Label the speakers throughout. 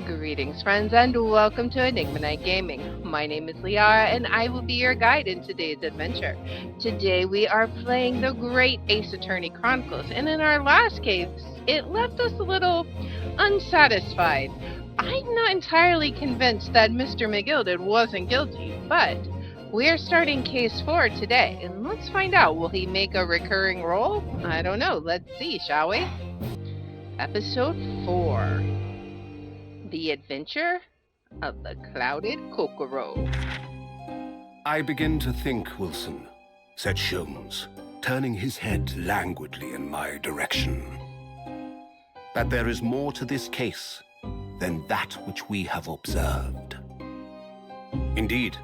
Speaker 1: Greetings, friends, and welcome to Enigma Night Gaming. My name is Liara, and I will be your guide in today's adventure. Today, we are playing the Great Ace Attorney Chronicles, and in our last case, it left us a little unsatisfied. I'm not entirely convinced that Mr. McGilded wasn't guilty, but we're starting case 4 today, and let's find out. Will he make a recurring role? I don't know. Let's see, shall we? Episode 4. The Adventure of the Clouded Kokoro.
Speaker 2: I begin to think, Wilson, said Sholmes, turning his head languidly in my direction, that there is more to this case than that which we have observed. Indeed,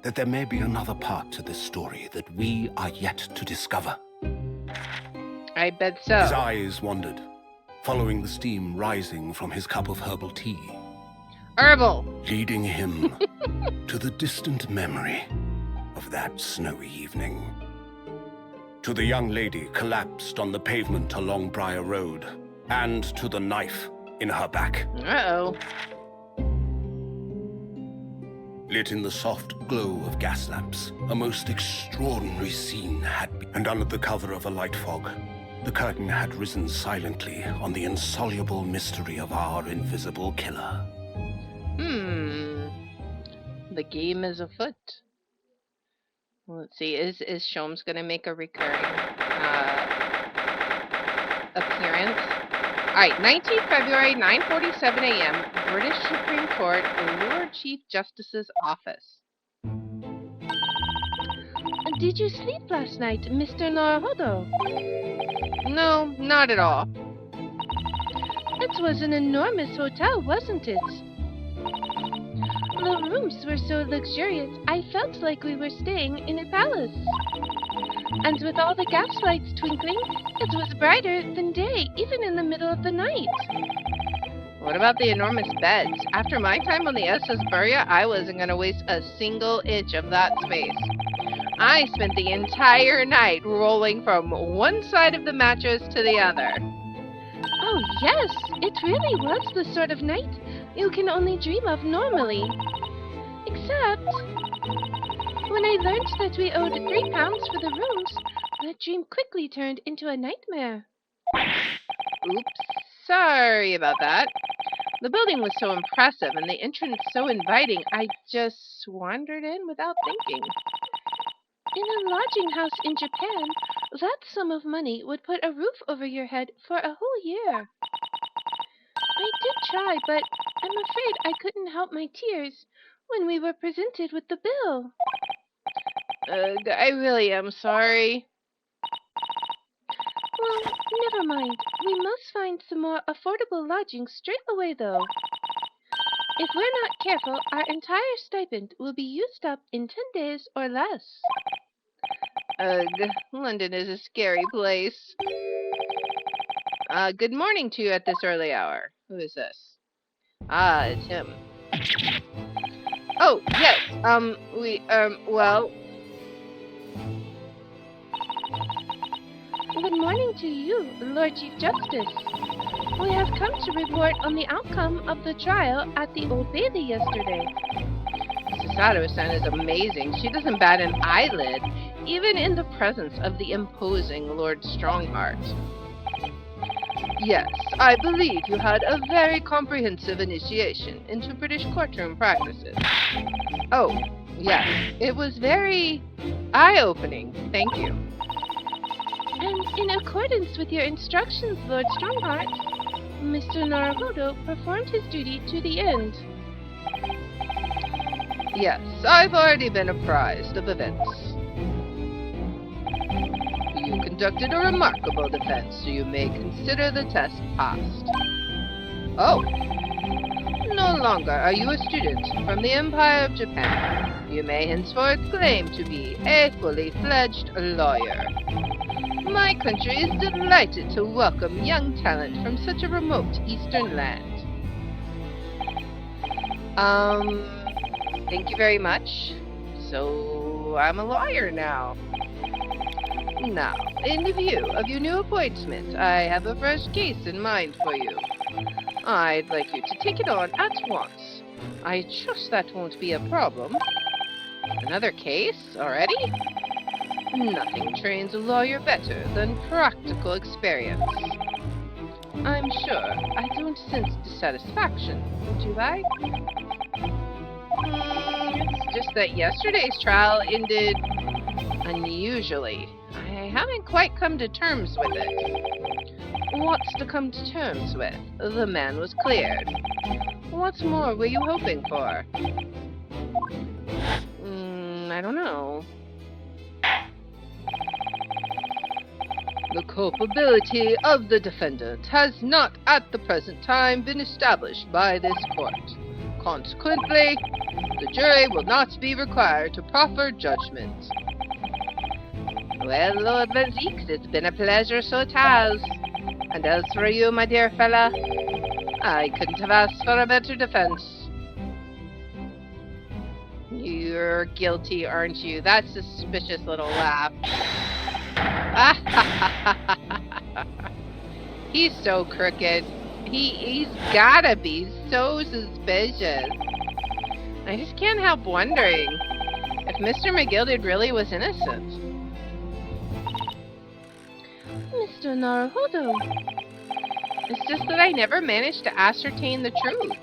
Speaker 2: that there may be another part to this story that we are yet to discover.
Speaker 1: I bet so.
Speaker 2: His eyes wandered, following the steam rising from his cup of herbal tea.
Speaker 1: Herbal!
Speaker 2: Leading him to the distant memory of that snowy evening. To the young lady collapsed on the pavement along Briar Road, and to the knife in her back.
Speaker 1: Uh-oh.
Speaker 2: Lit in the soft glow of gas lamps, a most extraordinary scene had been. And under the cover of a light fog, the curtain had risen silently on the insoluble mystery of our invisible killer.
Speaker 1: The game is afoot. Let's see, is Sholmes gonna make a recurring appearance? Alright, 19th February, 9:47 a.m., British Supreme Court, Lord Chief Justice's office. Did you sleep last night, Mr. Naruhodo? No, not at all. It was an enormous hotel, wasn't it? The rooms were so luxurious, I felt like we were staying in a palace. And with all the gas lights twinkling, it was brighter than day, even in the middle of the night. What about the enormous beds? After my time on the SS Burya, I wasn't going to waste a single inch of that space. I spent the entire night rolling from one side of the mattress to the other. Oh yes, it really was the sort of night you can only dream of normally. Except, when I learned that we owed £3 for the rooms, that dream quickly turned into a nightmare. Oops, sorry about that. The building was so impressive and the entrance so inviting, I just wandered in without thinking. In a lodging house in Japan, that sum of money would put a roof over your head for a whole year. I did try, but I'm afraid I couldn't help my tears when we were presented with the bill. I really am sorry. Well, never mind. We must find some more affordable lodging straight away, though. If we're not careful, our entire stipend will be used up in 10 days or less. London is a scary place. Good morning to you at this early hour. Who is this? Ah, it's him. Oh, yes, well... Good morning to you, Lord Chief Justice. We have come to report on the outcome of the trial at the Old Bailey yesterday. Susato-san is amazing. She doesn't bat an eyelid, even in the presence of the imposing Lord Strongheart. Yes, I believe you had a very comprehensive initiation into British courtroom practices. Oh, yes, it was very eye-opening, thank you. And in accordance with your instructions, Lord Strongheart, Mr. Naruhodo performed his duty to the end. Yes, I've already been apprised of events. You conducted a remarkable defense, so you may consider the test passed. Oh! No longer are you a student from the Empire of Japan. You may henceforth claim to be a fully fledged lawyer. My country is delighted to welcome young talent from such a remote eastern land. Thank you very much. So, I'm a lawyer now. Now, in view of your new appointment, I have a fresh case in mind for you.
Speaker 3: I'd like you to take it on at once. I trust that won't be a problem. Another case already? Nothing trains a lawyer better than practical experience. I'm sure I don't sense dissatisfaction, would I? It's just that yesterday's trial ended unusually. I haven't quite come to terms with it. What's to come to terms with? The man was cleared. What more were you hoping for? I don't know. The culpability of the defendant has not at the present time been established by this court. Consequently, the jury will not be required to proffer judgment. Well, Lord Van Zeeks, it's been a pleasure, so it has. And as for you, my dear fella, I couldn't have asked for a better defense. You're guilty, aren't you? That suspicious little laugh. He's so crooked. He's gotta be so suspicious. I just can't help wondering if Mr. McGilded really was innocent.
Speaker 1: Mr. Naruhodo.
Speaker 3: It's just that I never managed to ascertain the truth.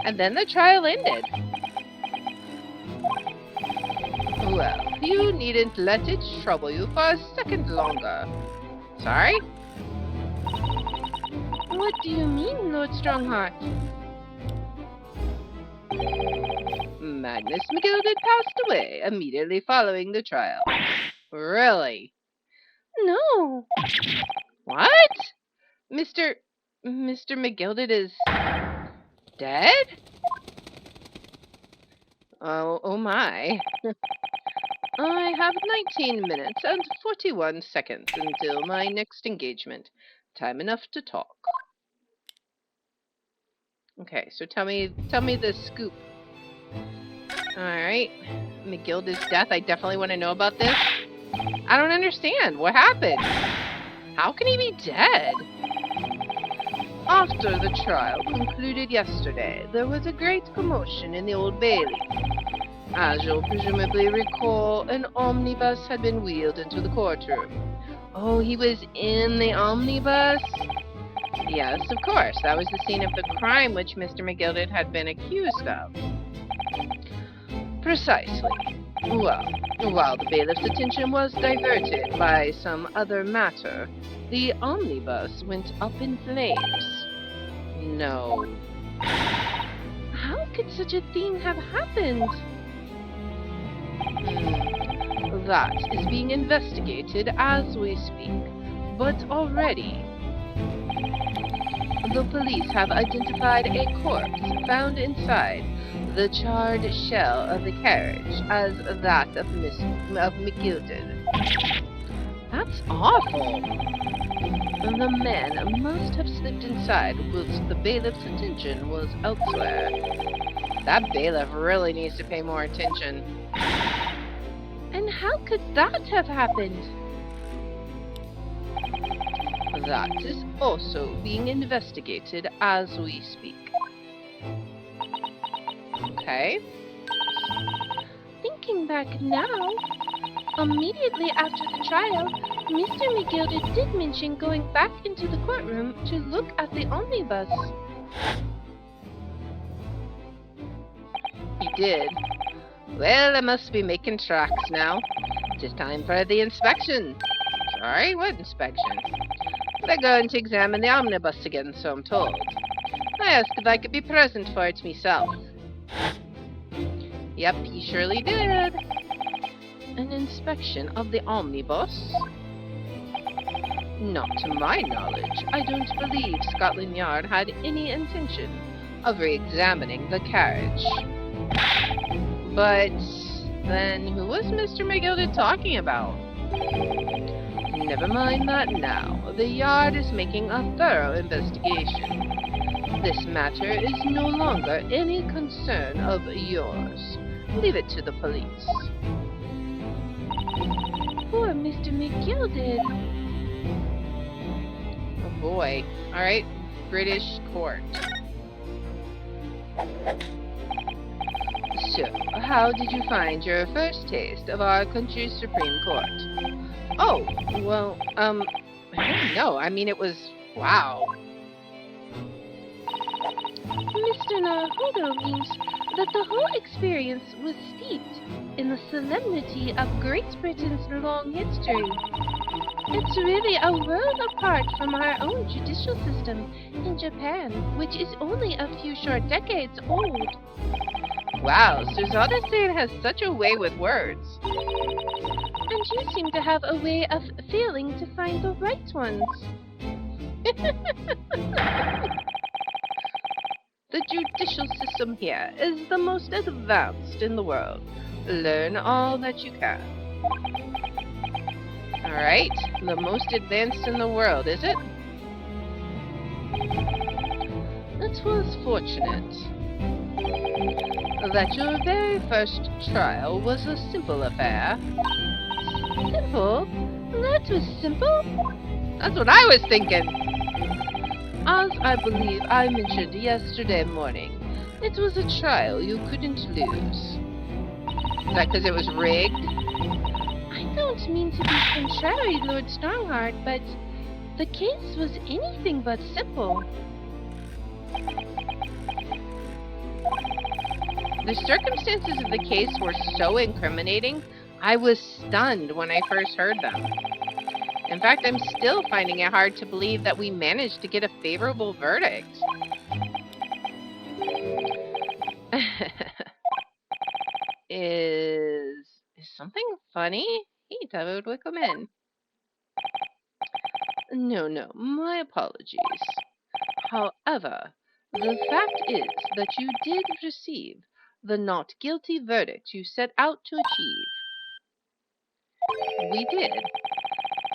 Speaker 3: And then the trial ended. Well, you needn't let it trouble you for a second longer. Sorry?
Speaker 1: What do you mean, Lord Strongheart?
Speaker 3: Magnus McGilded passed away immediately following the trial. Really?
Speaker 1: No.
Speaker 3: What? Mr. McGilded is dead? Oh my. I have 19 minutes and 41 seconds until my next engagement. Time enough to talk. Okay, so tell me the scoop. Alright. McGilded's death, I definitely want to know about this. I don't understand. What happened? How can he be dead? After the trial concluded yesterday, there was a great commotion in the Old Bailey. As you'll presumably recall, an omnibus had been wheeled into the courtroom. Oh, he was in the omnibus? Yes, of course. That was the scene of the crime which Mr. McGilded had been accused of. Precisely. Well, while the bailiff's attention was diverted by some other matter, the omnibus went up in flames. No.
Speaker 1: How could such a thing have happened?
Speaker 3: That is being investigated as we speak, but already the police have identified a corpse found inside the charred shell of the carriage as that of McGilded. That's awful. The man must have slipped inside whilst the bailiff's attention was elsewhere. That bailiff really needs to pay more attention.
Speaker 1: And how could that have happened?
Speaker 3: That is also being investigated as we speak. Okay.
Speaker 1: Thinking back now, immediately after the trial, Mr. McGilded did mention going back into the courtroom to look at the omnibus.
Speaker 3: He did. Well, I must be making tracks now. It is time for the inspection. Sorry, what inspection? They're going to examine the omnibus again, so I'm told. I asked if I could be present for it myself. Yep, he surely did. An inspection of the omnibus? Not to my knowledge. I don't believe Scotland Yard had any intention of re-examining the carriage. But then who was Mr. McGilded talking about? Never mind that now. The Yard is making a thorough investigation. This matter is no longer any concern of yours. Leave it to the police.
Speaker 1: Poor Mr. McGilded.
Speaker 3: Oh boy. Alright. British court. So, how did you find your first taste of our country's Supreme Court? Oh, well, I don't know. I mean, it was, wow.
Speaker 1: Mr. Naruhodo means that the whole experience was steeped in the solemnity of Great Britain's long history. It's really a world apart from our own judicial system in Japan, which is only a few short decades old.
Speaker 3: Wow, Surzada-san has such a way with words.
Speaker 1: And you seem to have a way of failing to find the right ones.
Speaker 3: The judicial system here is the most advanced in the world. Learn all that you can. Alright, the most advanced in the world, is it? It was fortunate that your very first trial was a simple affair.
Speaker 1: Simple? That was simple?
Speaker 3: That's what I was thinking. As I believe I mentioned yesterday morning, it was a trial you couldn't lose. Is that because it was rigged?
Speaker 1: I don't mean to be contrary, Lord Strongheart, but the case was anything but simple.
Speaker 3: The circumstances of the case were so incriminating, I was stunned when I first heard them. In fact, I'm still finding it hard to believe that we managed to get a favorable verdict. Is something funny? Hey, David, welcome in. No, my apologies. However, the fact is that you did receive the not guilty verdict you set out to achieve. We did.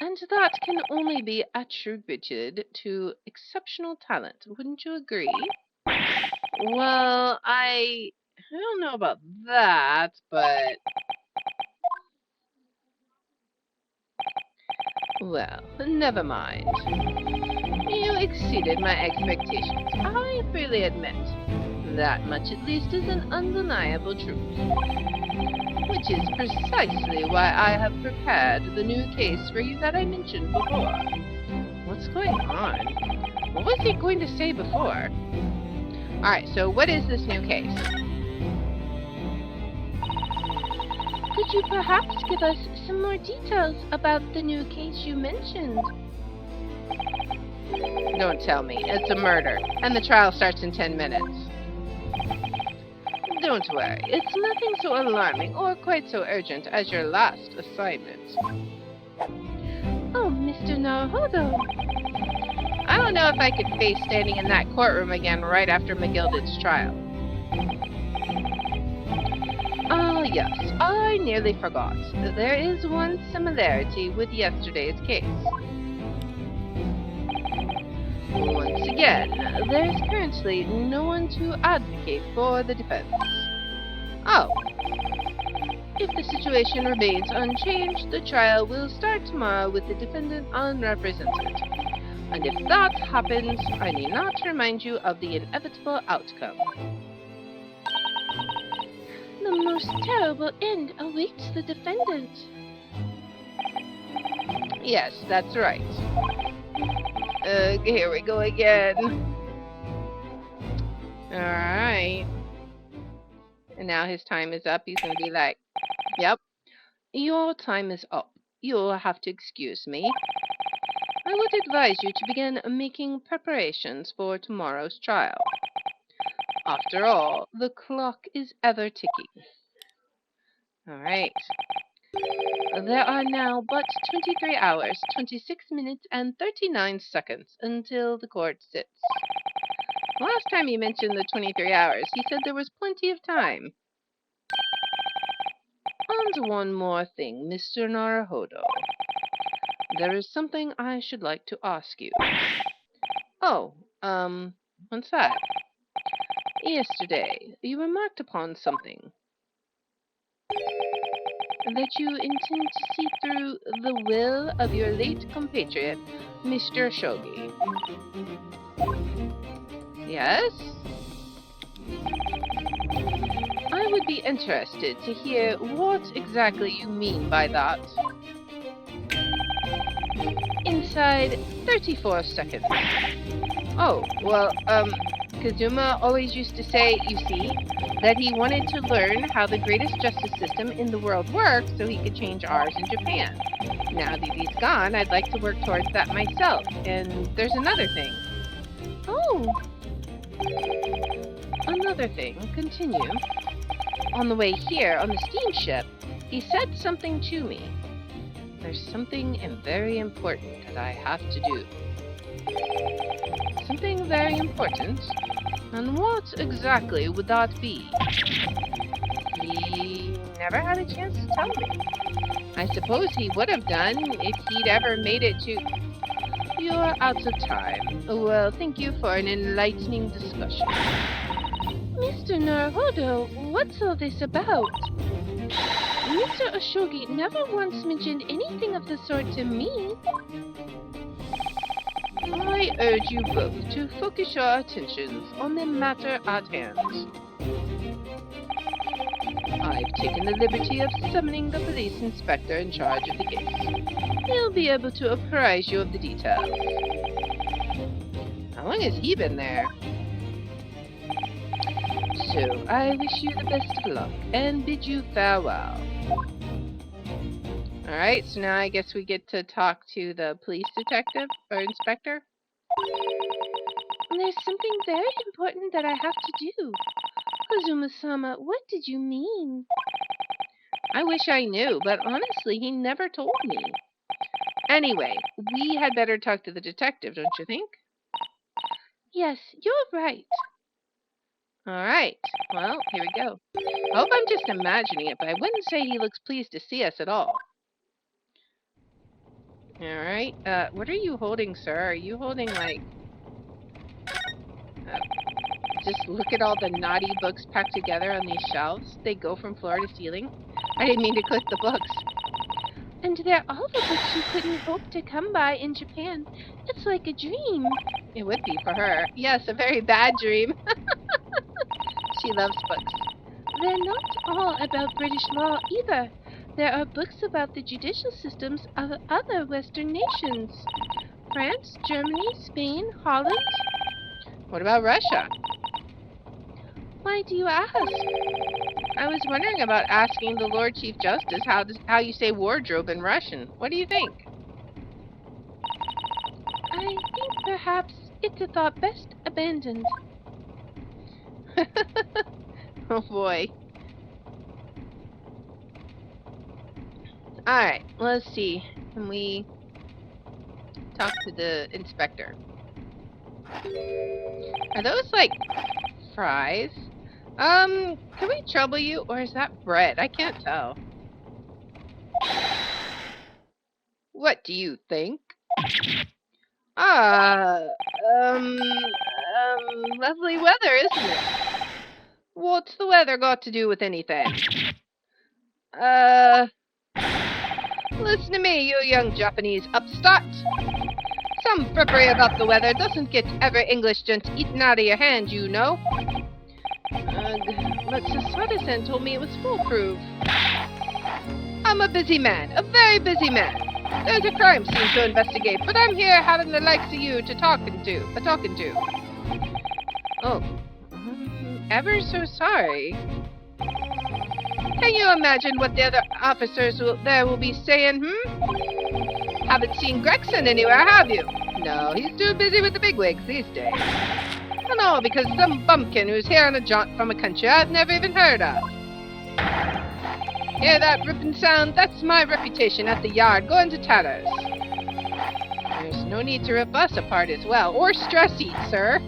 Speaker 3: And that can only be attributed to exceptional talent, wouldn't you agree? Well, I don't know about that, but... Well, never mind. You exceeded my expectations, I freely admit. That much at least is an undeniable truth. Which is precisely why I have prepared the new case for you that I mentioned before. What's going on? What was he going to say before? Alright, so what is this new case?
Speaker 1: Could you perhaps give us some more details about the new case you mentioned?
Speaker 3: Don't tell me. It's a murder, and the trial starts in 10 minutes. Don't worry, it's nothing so alarming or quite so urgent as your last assignment.
Speaker 1: Oh, Mr. Naruhodo.
Speaker 3: I don't know if I could face standing in that courtroom again right after McGilded's trial. Ah, yes, I nearly forgot. There is one similarity with yesterday's case. Once again, there is currently no one to advocate for the defense. Oh. If the situation remains unchanged, the trial will start tomorrow with the defendant unrepresented. And if that happens, I need not remind you of the inevitable outcome.
Speaker 1: The most terrible end awaits the defendant.
Speaker 3: Yes, that's right. Here we go again. Alright. And now his time is up. He's going to be like, yep, your time is up. You'll have to excuse me. I would advise you to begin making preparations for tomorrow's trial. After all, the clock is ever ticking. Alright. There are now but 23 hours, 26 minutes, and 39 seconds until the court sits. Last time he mentioned the 23 hours, he said there was plenty of time. And one more thing, Mr. Naruhodo. There is something I should like to ask you. Oh, what's that? Yesterday, you remarked upon something. That you intend to see through the will of your late compatriot, Mr. Shogi. Yes? I would be interested to hear what exactly you mean by that. Inside 34 seconds. Oh, well, Kazuma always used to say, you see, that he wanted to learn how the greatest justice system in the world works so he could change ours in Japan. Now that he's gone, I'd like to work towards that myself. And there's another thing.
Speaker 1: Oh,
Speaker 3: Another thing. Continue. On the way here, on the steamship, he said something to me. There's something very important that I have to do. Something very important? And what exactly would that be? He never had a chance to tell me. I suppose he would have done if he'd ever made it to... You're out of time. Well, thank you for an enlightening discussion.
Speaker 1: Mr. Naruhodo, what's all this about? Mr. Oshogi never once mentioned anything of the sort to me.
Speaker 3: I urge you both to focus your attentions on the matter at hand. I've taken the liberty of summoning the police inspector in charge of the case. He'll be able to apprise you of the details. How long has he been there? So, I wish you the best of luck and bid you farewell. Alright, so now I guess we get to talk to the police detective or inspector.
Speaker 1: There's something very important that I have to do. Kazuma-sama, what did you mean?
Speaker 3: I wish I knew, but honestly, he never told me. Anyway, we had better talk to the detective, don't you think?
Speaker 1: Yes, you're right.
Speaker 3: Alright, well, here we go. I hope I'm just imagining it, but I wouldn't say he looks pleased to see us at all. Alright, what are you holding, sir? Are you holding, like... just look at all the naughty books packed together on these shelves. They go from floor to ceiling. I didn't mean to click the books.
Speaker 1: And they're all the books you couldn't hope to come by in Japan. It's like a dream.
Speaker 3: It would be for her. Yes, a very bad dream. She loves books.
Speaker 1: They're not all about British law either. There are books about the judicial systems of other Western nations. France, Germany, Spain, Holland.
Speaker 3: What about Russia?
Speaker 1: Why do you ask?
Speaker 3: I was wondering about asking the Lord Chief Justice how you say wardrobe in Russian. What do you think?
Speaker 1: I think perhaps it's a thought best abandoned.
Speaker 3: Oh boy. Alright, let's see. Can we talk to the inspector? Are those like fries? Can we trouble you, or is that bread? I can't tell. What do you think? Lovely weather, isn't it? What's the weather got to do with anything? Listen to me, you young Japanese upstart. Some frippery about the weather doesn't get every English gent eaten out of your hand, you know. But Sasada-san told me it was foolproof. I'm a busy man, a very busy man. There's a crime scene to investigate, but I'm here having the likes of you to talking to. Oh, ever so sorry. Can you imagine what the other officers there will be saying, Haven't seen Gregson anywhere, have you? No, he's too busy with the bigwigs these days. And all because some bumpkin who's here on a jaunt from a country I've never even heard of. Hear that ripping sound? That's my reputation at the yard going to tatters. There's no need to rip us apart as well, or stress eat, sir.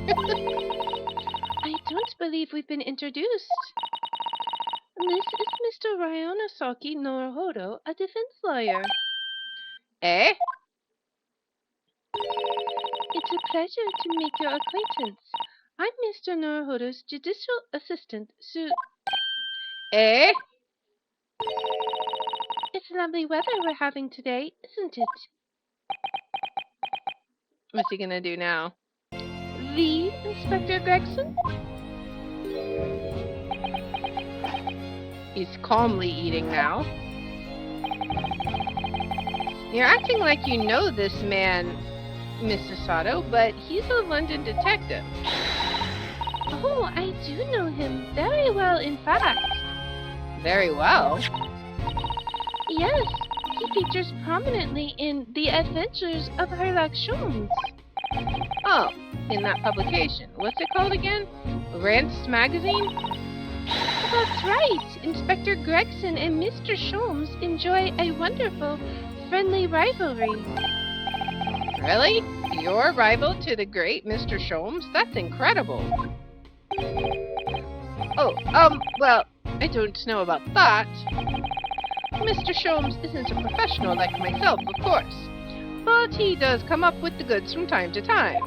Speaker 1: I don't believe we've been introduced. This is Mr. Ryonosaki Naruhodo, a defense lawyer.
Speaker 3: Eh?
Speaker 1: It's a pleasure to make your acquaintance. I'm Mr. Naruhodo's judicial assistant,
Speaker 3: Eh?
Speaker 1: It's lovely weather we're having today, isn't it?
Speaker 3: What's he gonna do now?
Speaker 1: The Inspector Gregson?
Speaker 3: He's calmly eating now. You're acting like you know this man, Mr. Sato, but he's a London detective.
Speaker 1: Oh, I do know him very well, in fact.
Speaker 3: Very well.
Speaker 1: Yes, he features prominently in The Adventures of Herlock Sholmes.
Speaker 3: Oh, in that publication. What's it called again? Rants Magazine?
Speaker 1: That's right. Inspector Gregson and Mr. Sholmes enjoy a wonderful, friendly rivalry.
Speaker 3: Really? Your rival to the great Mr. Sholmes? That's incredible. Oh, well, I don't know about that. Mr. Sholmes isn't a professional like myself, of course. But he does come up with the goods from time to time.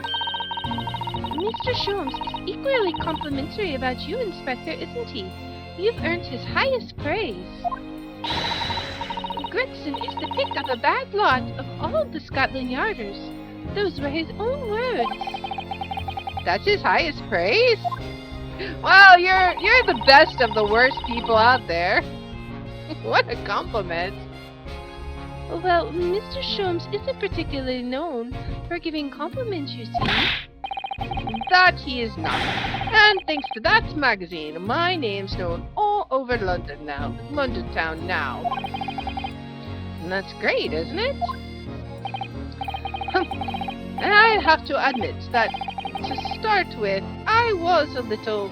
Speaker 1: Mr. Sholmes is equally complimentary about you, Inspector, isn't he? You've earned his highest praise. Gregson is the pick of a bad lot of all the Scotland Yarders. Those were his own words.
Speaker 3: That's his highest praise? Wow, you're the best of the worst people out there. What a compliment.
Speaker 1: Well, Mr. Sholmes isn't particularly known for giving compliments, you see.
Speaker 3: That he is not. And thanks to that magazine, my name's known all over London town now. And that's great, isn't it? And I have to admit that, to start with, I was a little,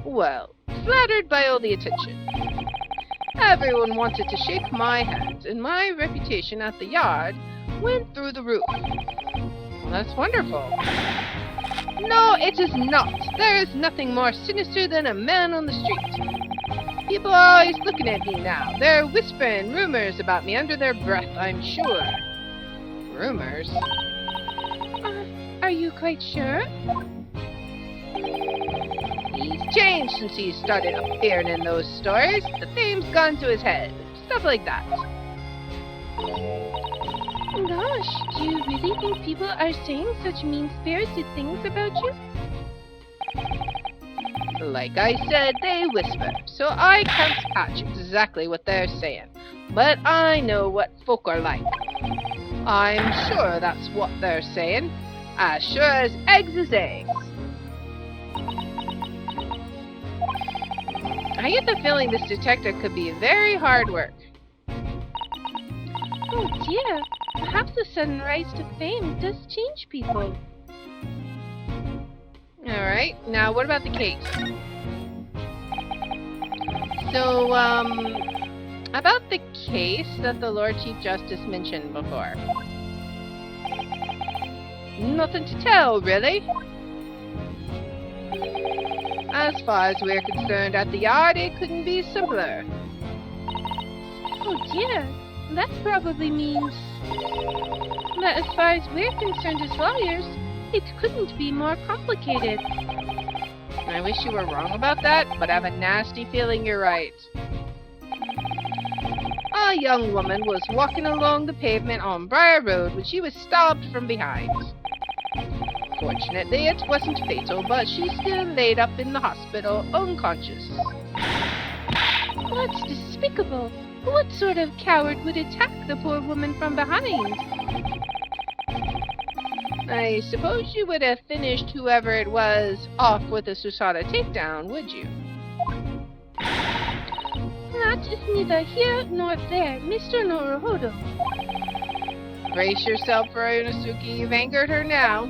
Speaker 3: well, flattered by all the attention. Everyone wanted to shake my hand, and my reputation at the yard went through the roof. Well, that's wonderful. No, it is not. There is nothing more sinister than a man on the street. People are always looking at me now. They're whispering rumors about me under their breath, I'm sure. Rumors?
Speaker 1: Are you quite sure?
Speaker 3: He's changed since he started appearing in those stories. The fame's gone to his head. Stuff like that.
Speaker 1: Gosh, do you really think people are saying such mean-spirited things about you?
Speaker 3: Like I said, they whisper, so I can't catch exactly what they're saying. But I know what folk are like. I'm sure that's what they're saying. As sure as eggs is eggs. I get the feeling this detective could be very hard work.
Speaker 1: Oh dear, perhaps the sudden rise to fame does change people.
Speaker 3: Alright, now what about the case? So, about the case that the Lord Chief Justice mentioned before. Nothing to tell, really. As far as we're concerned at the yard, it couldn't be simpler.
Speaker 1: Oh dear, that probably means that as far as we're concerned as lawyers, it couldn't be more complicated.
Speaker 3: I wish you were wrong about that, but I have a nasty feeling you're right. A young woman was walking along the pavement on Briar Road when she was stabbed from behind. Fortunately, it wasn't fatal, but she's still laid up in the hospital, unconscious.
Speaker 1: That's despicable. What sort of coward would attack the poor woman from behind?
Speaker 3: I suppose you would have finished whoever it was off with a Susada takedown, would you?
Speaker 1: That is neither here nor there, Mr. Norohodo.
Speaker 3: Brace yourself for Inosuke, you've angered her now.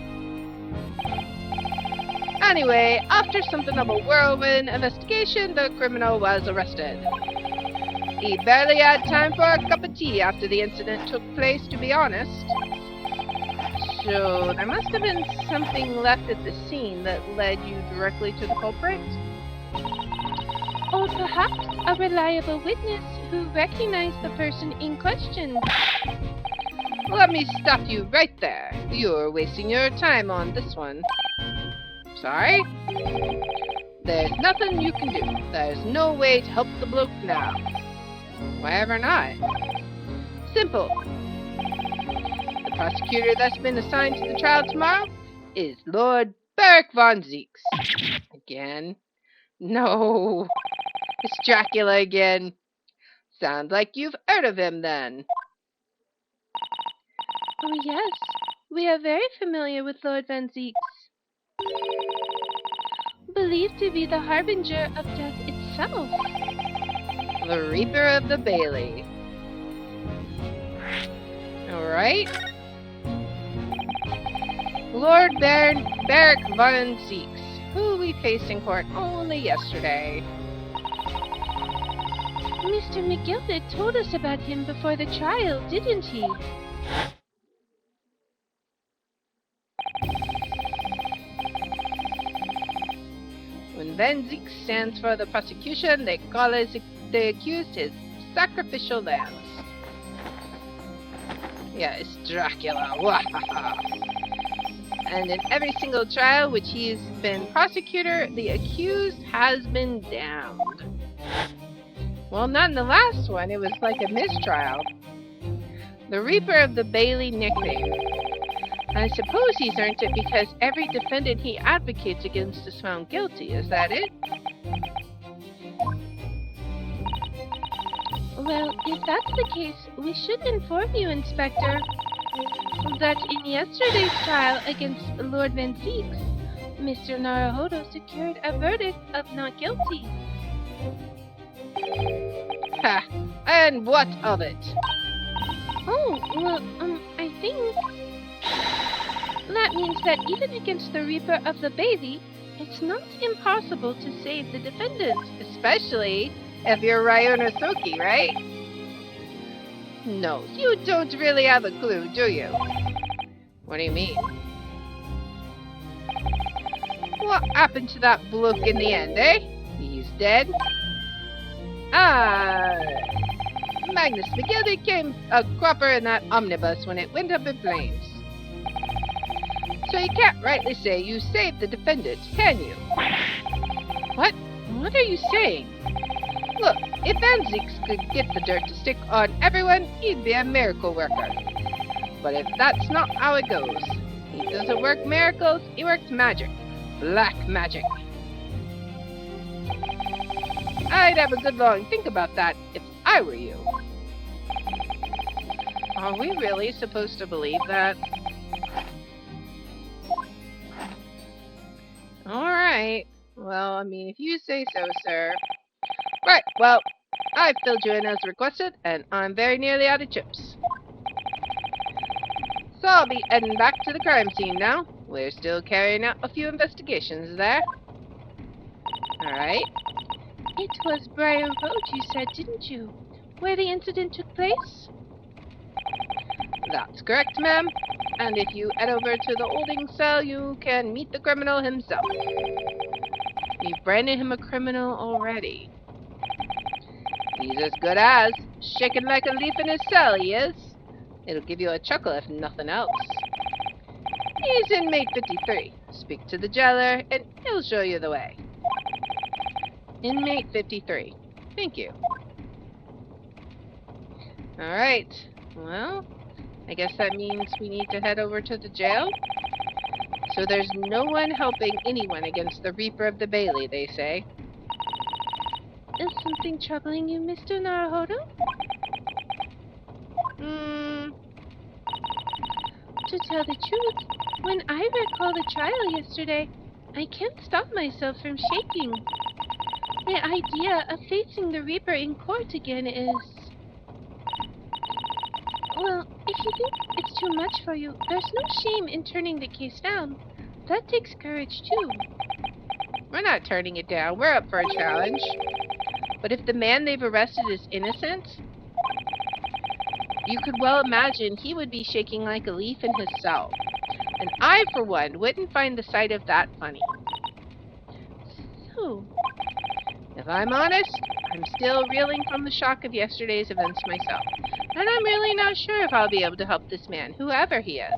Speaker 3: Anyway, after something of a whirlwind investigation, the criminal was arrested. He barely had time for a cup of tea after the incident took place, to be honest. So, there must have been something left at the scene that led you directly to the culprit?
Speaker 1: Or perhaps a reliable witness who recognized the person in question.
Speaker 3: Let me stop you right there. You're wasting your time on this one. Sorry? There's nothing you can do. There's no way to help the bloke now. Why ever not? Simple. The prosecutor that's been assigned to the trial tomorrow is Lord Beric von Zeeks. Again? No. It's Dracula again. Sounds like you've heard of him then.
Speaker 1: Oh yes, we are very familiar with Lord Van Zeeks. Believed to be the harbinger of death itself.
Speaker 3: The Reaper of the Bailey. Alright. Lord Beric von Zeeks, who we faced in court only yesterday.
Speaker 1: Mr. McGilded told us about him before the trial, didn't he?
Speaker 3: When Van Zeeks stands for the prosecution, they call the accused his sacrificial lambs. Yeah, it's Dracula. And in every single trial which he's been prosecutor, the accused has been damned. Well, not in the last one. It was like a mistrial. The Reaper of the Bailey nickname. I suppose he's earned it because every defendant he advocates against is found guilty. Is that it?
Speaker 1: Well, if that's the case, we should inform you, Inspector, that in yesterday's trial against Lord Van Zeeks, Mr. Naruhodo secured a verdict of not guilty.
Speaker 3: Ha! And what of it?
Speaker 1: Oh, well, I think that means that even against the Reaper of the Bailey, it's not impossible to save the defendant.
Speaker 3: Especially if you're Ryona Soki, right? No, you don't really have a clue, do you? What do you mean? What happened to that bloke in the end, eh? He's dead? Magnus McGilded came a cropper in that omnibus when it went up in flames. So you can't rightly say you saved the defendant, can you? What? What are you saying? Look, if Van Zeeks could get the dirt to stick on everyone, he'd be a miracle worker. But if that's not how it goes, he doesn't work miracles, he works magic. Black magic. I'd have a good long think about that if I were you. Are we really supposed to believe that? Alright. Well, I mean, if you say so, sir. Right, well, I filled you in as requested, and I'm very nearly out of chips. So I'll be heading back to the crime scene now. We're still carrying out a few investigations there. Alright.
Speaker 1: It was Briar Road, you said, didn't you? Where the incident took place?
Speaker 3: That's correct, ma'am. And if you head over to the holding cell, you can meet the criminal himself. We've branded him a criminal already. He's as good as. Shaking like a leaf in his cell, he is. It'll give you a chuckle if nothing else. He's inmate 53. Speak to the jailer, and he'll show you the way. Inmate 53. Thank you. Alright. Well, I guess that means we need to head over to the jail. So there's no one helping anyone against the Reaper of the Bailey, they say.
Speaker 1: Is something troubling you, Mr. Naruhodo? To tell the truth, when I recall the trial yesterday, I can't stop myself from shaking. The idea of facing the Reaper in court again is... Well, if you think it's too much for you, there's no shame in turning the case down. That takes courage, too.
Speaker 3: We're not turning it down. We're up for a challenge. But if the man they've arrested is innocent, you could well imagine he would be shaking like a leaf in his cell. And I, for one, wouldn't find the sight of that funny.
Speaker 1: So,
Speaker 3: if I'm honest, I'm still reeling from the shock of yesterday's events myself. And I'm really not sure if I'll be able to help this man, whoever he is.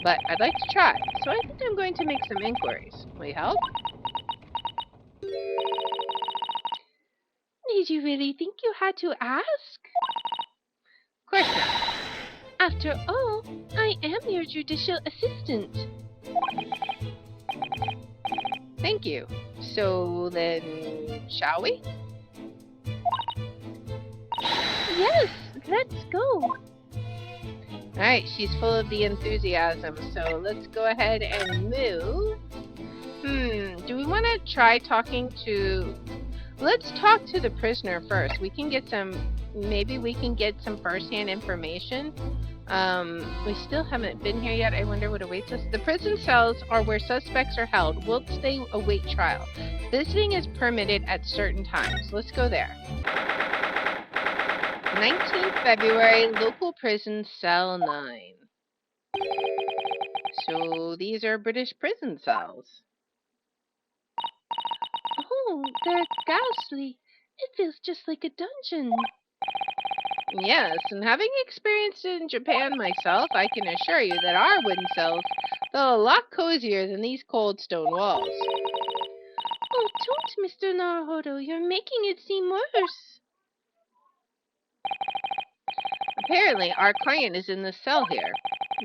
Speaker 3: But I'd like to try, so I think I'm going to make some inquiries. Will you help?
Speaker 1: did you really think you had to ask?
Speaker 3: Of course not.
Speaker 1: After all, I am your judicial assistant.
Speaker 3: Thank you. So then, shall we?
Speaker 1: Yes, let's go.
Speaker 3: Alright, she's full of the enthusiasm, so let's go ahead and move. Do we want to try talking to... Let's talk to the prisoner first. We can get some... Maybe we can get some first-hand information. We still haven't been here yet. I wonder what awaits us. The prison cells are where suspects are held whilst they await trial. Visiting is permitted at certain times. Let's go there. 19th February, local prison cell 9. So these are British prison cells.
Speaker 1: Oh, they're ghastly. It feels just like a dungeon.
Speaker 3: Yes, and having experienced it in Japan myself, I can assure you that our wooden cells feel a lot cozier than these cold stone walls.
Speaker 1: Oh, don't, Mr. Naruhodo. You're making it seem worse.
Speaker 3: Apparently, our client is in the cell here,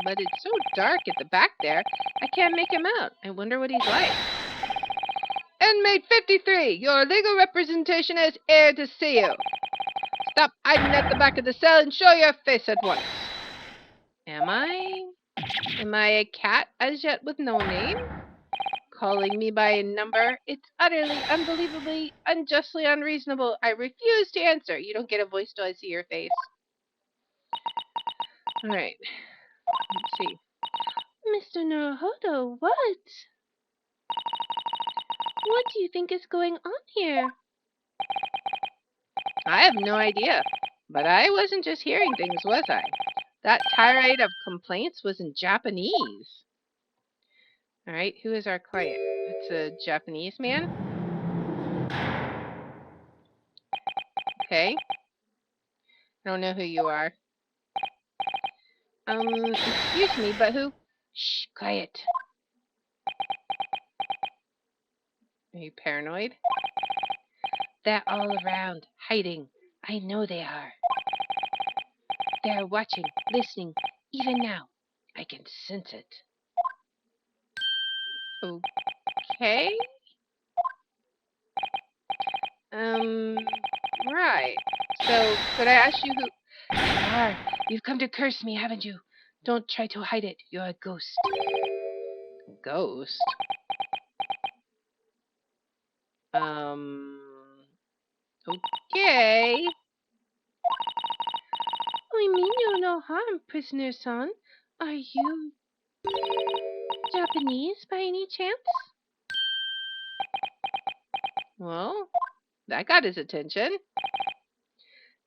Speaker 3: but it's so dark at the back there, I can't make him out. I wonder what he's like. Inmate 53, your legal representation is here to see you. Stop hiding at the back of the cell and show your face at once. Am I a cat as yet with no name? Calling me by a number? It's utterly, unbelievably, unjustly unreasonable. I refuse to answer. You don't get a voice till I see your face. Alright. Let's see.
Speaker 1: Mr. Naruhodo, what? What do you think is going on here?
Speaker 3: I have no idea. But I wasn't just hearing things, was I? That tirade of complaints was in Japanese. Alright, who is our client? It's a Japanese man? Okay. I don't know who you are. Excuse me, but who? Shh, quiet. Are you paranoid? They're all around, hiding. I know they are. They're watching, listening, even now. I can sense it. Okay. Right. So, could I ask you who... You are. You've come to curse me, haven't you? Don't try to hide it. You're a ghost. Ghost? Okay.
Speaker 1: I mean you no harm, prisoner-san. Are you Japanese by any chance?
Speaker 3: Well, that got his attention.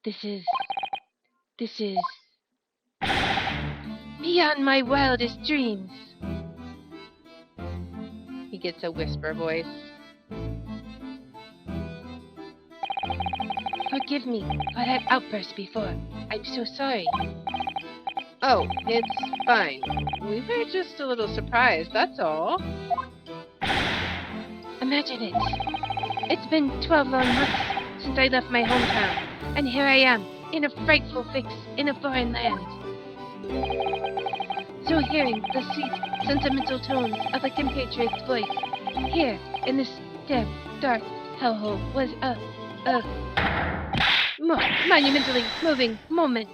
Speaker 1: This is beyond my wildest dreams.
Speaker 3: He gets a whisper voice.
Speaker 1: Forgive me for that outburst before. I'm so sorry.
Speaker 3: Oh, it's fine. We were just a little surprised, that's all.
Speaker 1: Imagine it. It's been 12 long months since I left my hometown, and here I am, in a frightful fix, in a foreign land. So hearing the sweet, sentimental tones of a compatriot's voice, here, in this damp, dark hellhole, was a monumentally moving moment.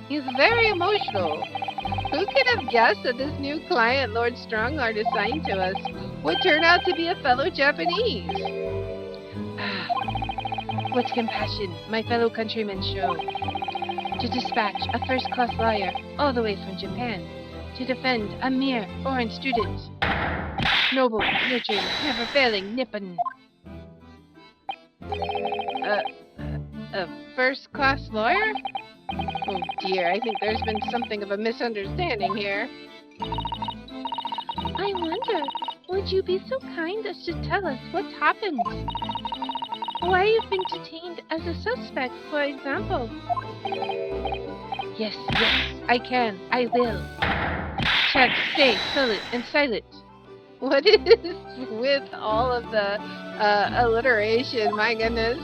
Speaker 3: He's very emotional. Who could have guessed that this new client Lord Strongheart assigned to us would turn out to be a fellow Japanese?
Speaker 1: Ah, what compassion my fellow countrymen show. To dispatch a first-class lawyer all the way from Japan to defend a mere foreign student. Noble, nurturing, never-failing Nippon.
Speaker 3: A first-class lawyer? Oh dear, I think there's been something of a misunderstanding here.
Speaker 1: I wonder, would you be so kind as to tell us what's happened? Why you've been detained as a suspect, for example?
Speaker 3: Yes, I can. I will. Chad, stay silent. What is with all of the alliteration? My goodness.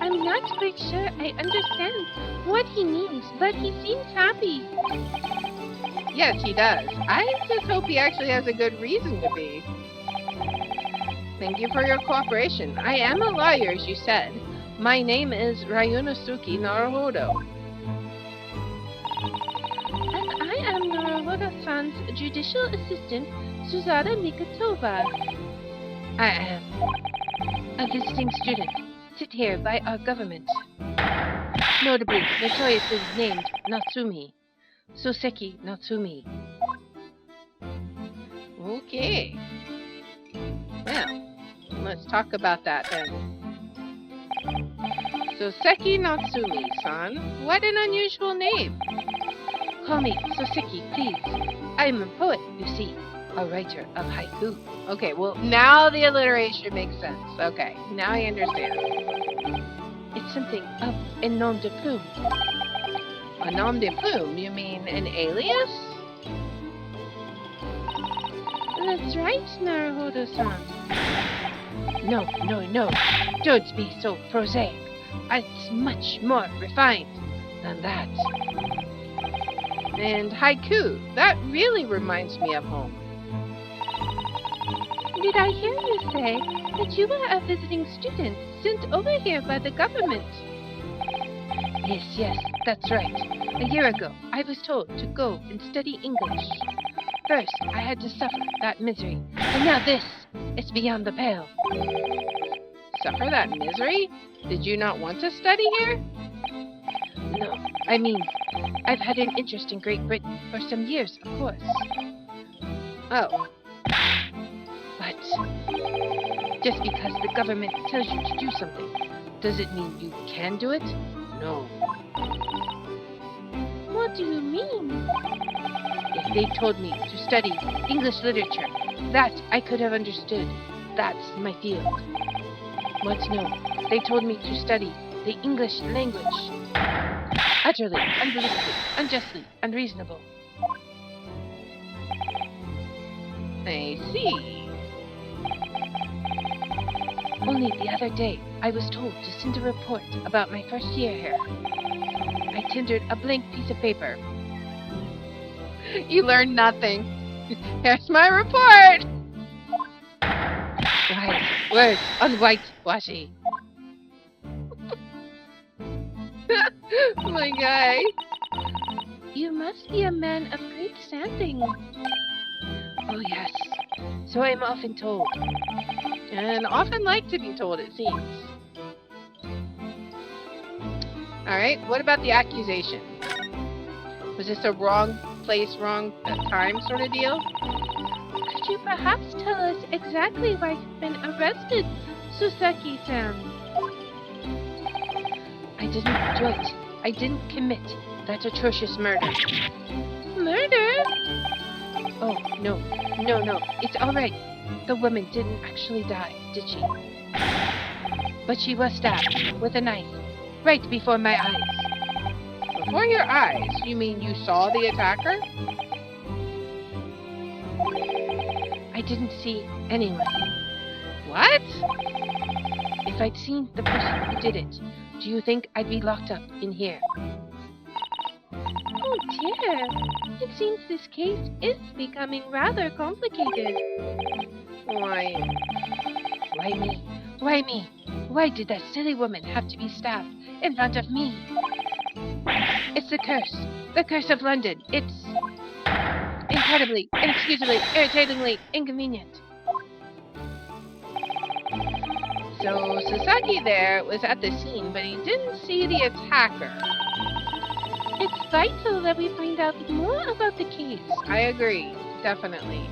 Speaker 1: I'm not quite sure I understand what he means, but he seems happy.
Speaker 3: Yes, he does. I just hope he actually has a good reason to be. Thank you for your cooperation. I am a lawyer, as you said. My name is Ryunosuke Naruhodo.
Speaker 1: And I am Naruhodo-san's judicial assistant, Suzada Mikatova. I am a visiting student, sent here by our government. Notably, notoriously named Natsumi. Soseki Natsumi.
Speaker 3: Okay. Well, let's talk about that then. Soseki Natsumi-san. What an unusual name.
Speaker 1: Call me Soseki, please. I'm a poet, you see. A writer of haiku.
Speaker 3: Okay, well, now the alliteration makes sense. Okay, now I understand.
Speaker 1: It's something of a nom de plume.
Speaker 3: A nom de plume? You mean an alias?
Speaker 1: That's right, Naruhodo-san. No. Don't be so prosaic. It's much more refined than that.
Speaker 3: And haiku, that really reminds me of home.
Speaker 1: Did I hear you say that you were a visiting student sent over here by the government? Yes, that's right. A year ago, I was told to go and study English. First, I had to suffer that misery, and now this. It's beyond the pale.
Speaker 3: Suffer that misery? Did you not want to study here?
Speaker 1: No, I mean, I've had an interest in Great Britain for some years, of course.
Speaker 3: Oh.
Speaker 1: But just because the government tells you to do something, does it mean you can do it? No. What do you mean? If they told me to study English literature, that I could have understood. That's my field. Once no, they told me to study the English language. Utterly, unbelievably, unjustly, unreasonable.
Speaker 3: I see.
Speaker 1: Only the other day, I was told to send a report about my first year here. I tendered a blank piece of paper.
Speaker 3: You learned nothing. Here's my report!
Speaker 1: Wise words on whitewashing.
Speaker 3: My guy.
Speaker 1: You must be a man of great standing. Oh yes, so I'm often told.
Speaker 3: And often like to be told, it seems. Alright, what about the accusation? Was this a wrong place, wrong time sort of deal?
Speaker 1: Could you perhaps tell us exactly why you've been arrested, Suseki-san? I didn't do it. I didn't commit that atrocious murder. Murder? Oh, no. It's all right. The woman didn't actually die, did she? But she was stabbed with a knife right before my eyes.
Speaker 3: Before your eyes? You mean you saw the attacker?
Speaker 1: I didn't see anyone.
Speaker 3: What?
Speaker 1: If I'd seen the person who did it, do you think I'd be locked up in here? Oh dear. It seems this case is becoming rather complicated.
Speaker 3: Why?
Speaker 1: Why me? Why me? Why did that silly woman have to be stabbed in front of me? It's the curse. The curse of London. It's incredibly, inexcusably, irritatingly inconvenient.
Speaker 3: So Sasaki there was at the scene, but he didn't see the attacker.
Speaker 1: It's vital that we find out more about the case.
Speaker 3: I agree. Definitely.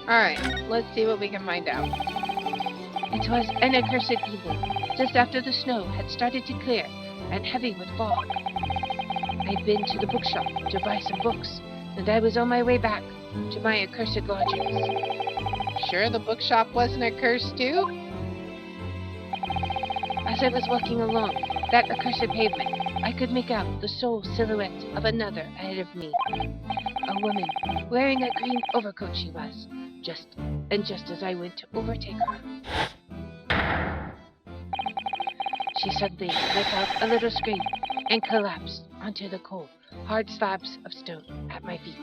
Speaker 3: Alright, let's see what we can find out.
Speaker 1: It was an accursed evening, just after the snow had started to clear and heavy with fog. I'd been to the bookshop to buy some books, and I was on my way back to my accursed lodgings.
Speaker 3: Sure the bookshop wasn't a curse too?
Speaker 1: As I was walking along that accursed pavement, I could make out the sole silhouette of another ahead of me. A woman, wearing a green overcoat she was, just as I went to overtake her. She suddenly let out a little scream and collapsed onto the cold, hard slabs of stone at my feet.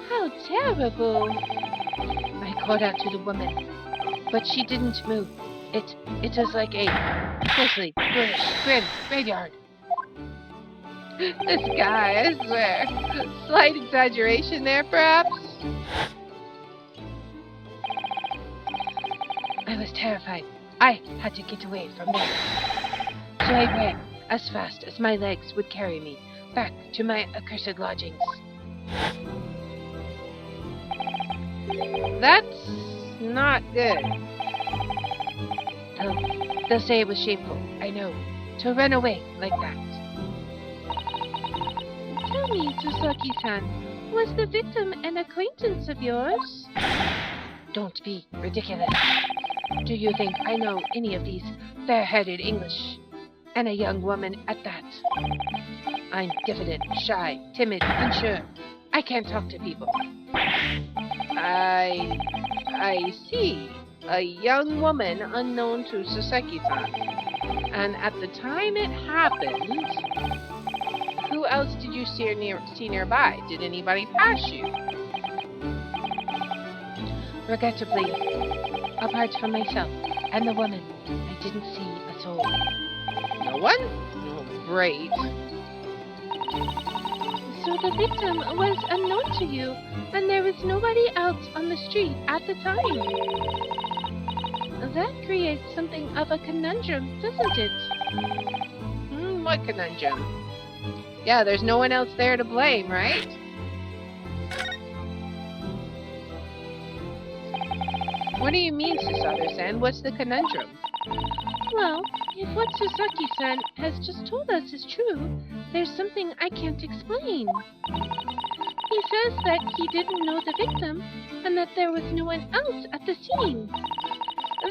Speaker 1: How terrible! I called out to the woman, but she didn't move. It was like a ghostly, grim graveyard.
Speaker 3: This guy, I swear. Slight exaggeration there, perhaps?
Speaker 1: I was terrified. I had to get away from there. So I ran as fast as my legs would carry me back to my accursed lodgings.
Speaker 3: That's not good.
Speaker 1: They'll say it was shameful, I know, to run away like that. Tell me, Susaki-san, was the victim an acquaintance of yours? Don't be ridiculous. Do you think I know any of these fair-headed English? And a young woman at that. I'm diffident, shy, timid, unsure. I can't talk to people.
Speaker 3: I see. A young woman unknown to Saseki-san. And at the time it happened, who else did you see nearby? Did anybody pass you?
Speaker 1: Regrettably, apart from myself and the woman, I didn't see a soul.
Speaker 3: No one? Oh, great.
Speaker 1: So the victim was unknown to you, and there was nobody else on the street at the time. That creates something of a conundrum, doesn't it?
Speaker 3: What conundrum? Yeah, there's no one else there to blame, right? What do you mean, Susato-san? What's the conundrum?
Speaker 1: Well, if what Susaki-san has just told us is true, there's something I can't explain. He says that he didn't know the victim, and that there was no one else at the scene.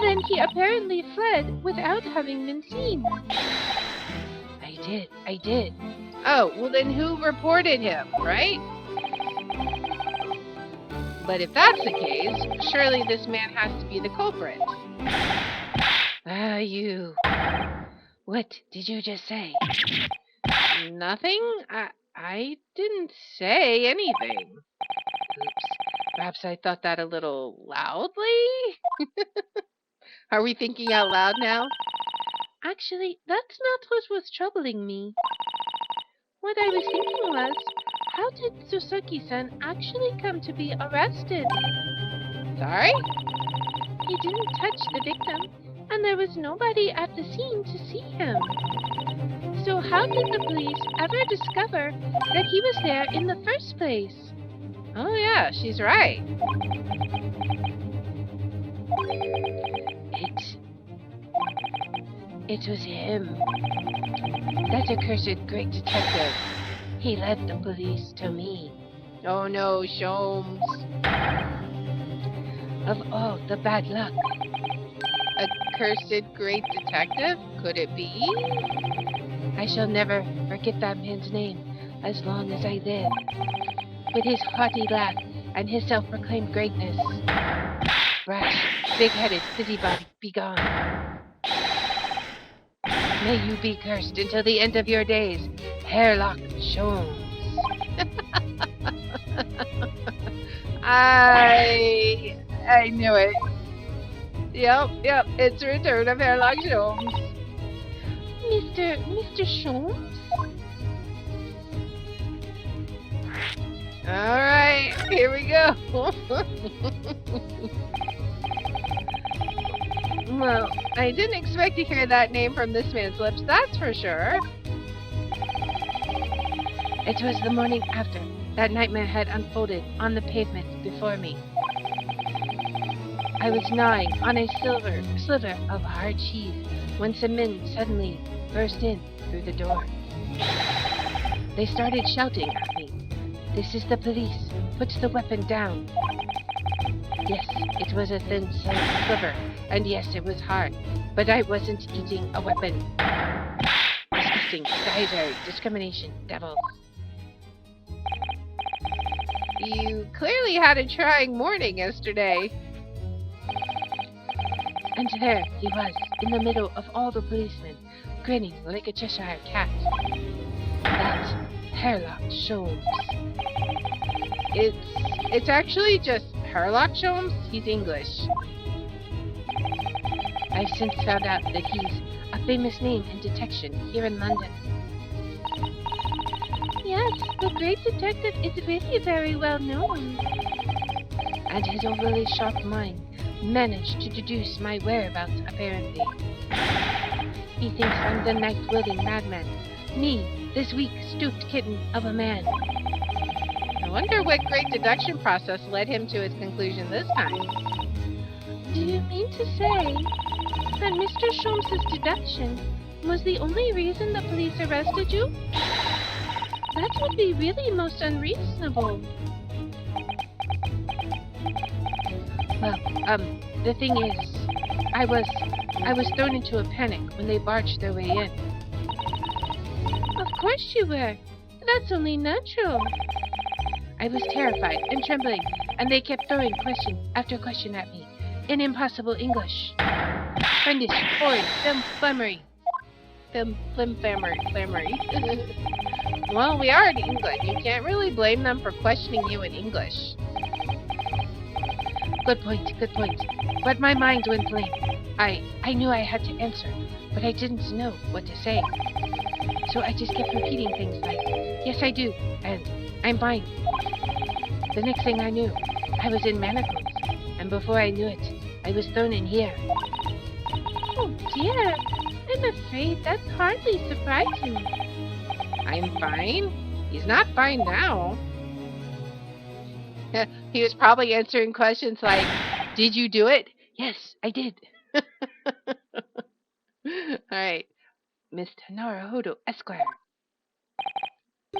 Speaker 1: Then he apparently fled without having been seen. I did.
Speaker 3: Oh, well then who reported him, right? But if that's the case, surely this man has to be the culprit.
Speaker 1: You. What did you just say?
Speaker 3: Nothing? I didn't say anything.
Speaker 1: Oops. Perhaps I thought that a little
Speaker 3: Loudly? Are we thinking out loud now?
Speaker 1: Actually, that's not what was troubling me. What I was thinking was, how did Susaki-san actually come to be arrested?
Speaker 3: Sorry?
Speaker 1: He didn't touch the victim, and there was nobody at the scene to see him. So how did the police ever discover that he was there in the first place?
Speaker 3: Oh yeah, she's right.
Speaker 1: It was him. That accursed great detective. He led the police to me.
Speaker 3: Oh no, Sholmes.
Speaker 1: Of all the bad luck.
Speaker 3: Accursed great detective? Could it be?
Speaker 1: I shall never forget that man's name as long as I live. With his haughty laugh and his self-proclaimed greatness. Brash, big-headed busybody, be gone. May you be cursed until the end of your days, Herlock Sholmes.
Speaker 3: I knew it. Yep, it's Return of Herlock Sholmes.
Speaker 1: Mr. Sholmes?
Speaker 3: Alright, here we go. Well, I didn't expect to hear that name from this man's lips, that's for sure.
Speaker 1: It was the morning after that nightmare had unfolded on the pavement before me. I was gnawing on a sliver of hard cheese when some men suddenly burst in through the door. They started shouting at me. "This is the police. Put the weapon down." Yes, it was a thin sliver, and yes, it was hard, but I wasn't eating a weapon. Disgusting, dietary discrimination, devils.
Speaker 3: You clearly had a trying morning yesterday.
Speaker 1: And there he was, in the middle of all the policemen, grinning like a Cheshire cat. That's Herlock Sholmes.
Speaker 3: It's actually just Herlock Sholmes. He's English.
Speaker 1: I've since found out that he's a famous name in detection here in London. Yes, the great detective is really very well known. And his overly sharp mind managed to deduce my whereabouts, apparently. He thinks I'm the night-wielding madman. Me, this weak, stooped kitten of a man.
Speaker 3: I wonder what great deduction process led him to his conclusion this time.
Speaker 1: Do you mean to say that Mr. Sholmes' deduction was the only reason the police arrested you? That would be really most unreasonable. Well, the thing is, I was thrown into a panic when they barged their way in. Of course you were. That's only natural. I was terrified and trembling, and they kept throwing question after question at me in impossible English. Friendish, foreign, flimmery. Flimmery.
Speaker 3: Well, we are in England. You can't really blame them for questioning you in English.
Speaker 1: Good point. But my mind went blank. I knew I had to answer, but I didn't know what to say. So I just kept repeating things like, yes I do, and I'm fine. The next thing I knew, I was in manacles, and before I knew it, I was thrown in here. Oh dear, I'm afraid that's hardly surprising.
Speaker 3: I'm fine? He's not fine now. He was probably answering questions like, did you do it?
Speaker 1: Yes, I did.
Speaker 3: Alright.
Speaker 1: Mr. Naruhodo, Esquire.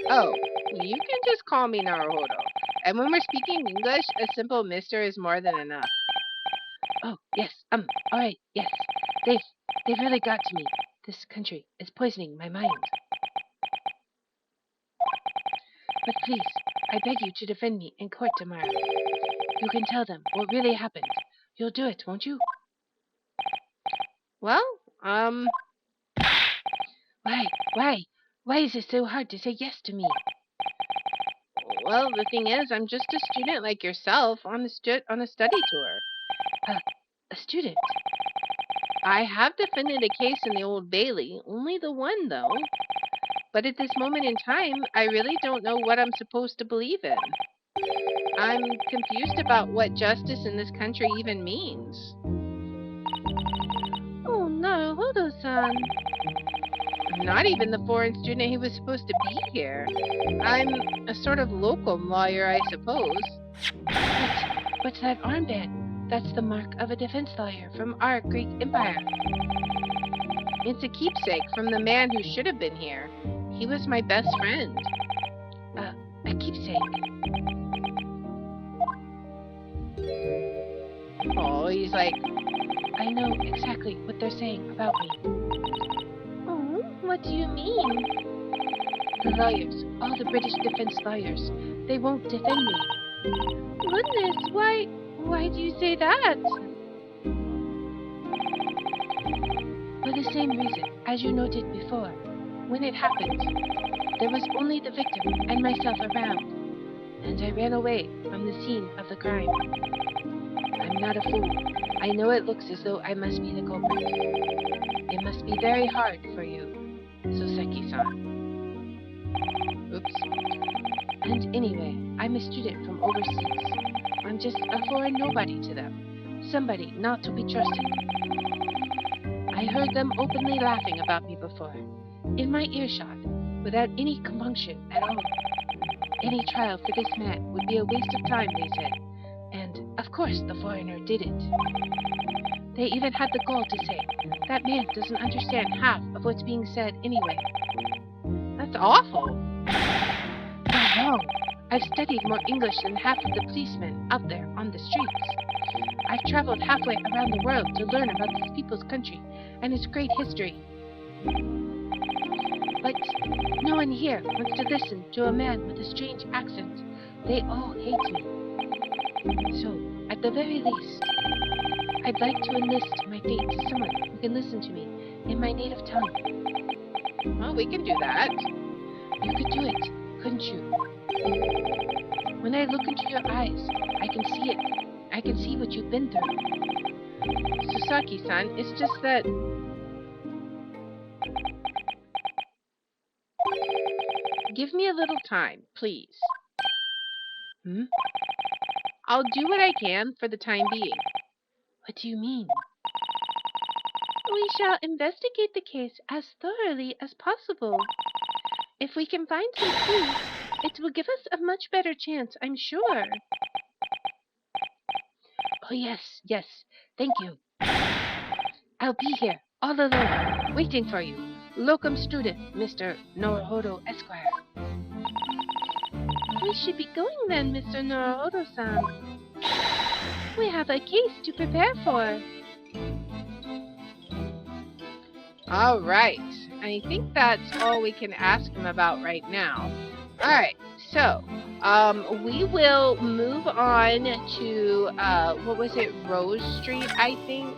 Speaker 3: Oh, you can just call me Naruhodo. And when we're speaking English, a simple Mr. is more than enough.
Speaker 1: Oh, yes, alright, yes. They've really got to me. This country is poisoning my mind. But please, I beg you to defend me in court tomorrow. You can tell them what really happened. You'll do it, won't you?
Speaker 3: Well,
Speaker 1: Why is it so hard to say yes to me?
Speaker 3: Well, the thing is, I'm just a student like yourself on a study tour.
Speaker 1: A student?
Speaker 3: I have defended a case in the Old Bailey, only the one, though. But at this moment in time, I really don't know what I'm supposed to believe in. I'm confused about what justice in this country even means.
Speaker 1: Oh, Naruhodo-san.
Speaker 3: I'm not even the foreign student who was supposed to be here. I'm a sort of local lawyer, I suppose.
Speaker 1: What's that armband? That's the mark of a defense lawyer from our Greek Empire.
Speaker 3: It's a keepsake from the man who should have been here. He was my best friend.
Speaker 1: A keepsake?
Speaker 3: Oh, he's like...
Speaker 1: I know exactly what they're saying about me. Oh, what do you mean? The lawyers, all the British defense lawyers, they won't defend me. Goodness, why do you say that? For the same reason, as you noted before. When it happened, there was only the victim and myself around, and I ran away from the scene of the crime. I'm not a fool. I know it looks as though I must be the culprit. It must be very hard for you, Soseki-san.
Speaker 3: Oops.
Speaker 1: And anyway, I'm a student from overseas. I'm just a foreign nobody to them. Somebody not to be trusted. I heard them openly laughing about me before. In my earshot, without any compunction at all. Any trial for this man would be a waste of time, they said. And, of course, the foreigner did it. They even had the gall to say, that man doesn't understand half of what's being said anyway.
Speaker 3: That's awful.
Speaker 1: They're wrong. I've studied more English than half of the policemen out there on the streets. I've traveled halfway around the world to learn about this people's country and its great history. But no one here wants to listen to a man with a strange accent. They all hate me. So, at the very least, I'd like to enlist my fate to someone who can listen to me in my native tongue.
Speaker 3: Well, we can do that.
Speaker 1: You could do it, couldn't you? When I look into your eyes, I can see it. I can see what you've been through.
Speaker 3: Sasaki-san, it's just that... Give me a little time, please. I'll do what I can for the time being.
Speaker 1: What do you mean? We shall investigate the case as thoroughly as possible. If we can find some clues, it will give us a much better chance, I'm sure. Oh, yes, thank you. I'll be here, all alone, waiting for you. Locum student, Mr. Norohodo Esquire. We should be going then, Mr. Norohodo-san. We have a case to prepare for.
Speaker 3: All right. I think that's all we can ask him about right now. All right. So, we will move on to, what was it? Rose Street, I think?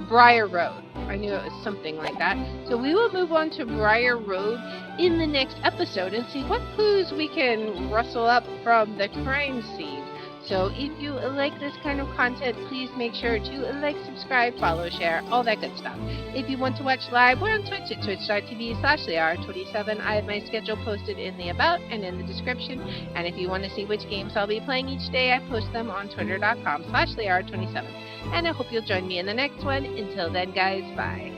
Speaker 3: Briar Road. I knew it was something like that. So we will move on to Briar Road in the next episode and see what clues we can rustle up from the crime scene. So if you like this kind of content, please make sure to like, subscribe, follow, share, all that good stuff. If you want to watch live, we're on Twitch at twitch.tv/LeR27. I have my schedule posted in the about and in the description. And if you want to see which games I'll be playing each day, I post them on twitter.com/LeR27. And I hope you'll join me in the next one. Until then, guys, bye.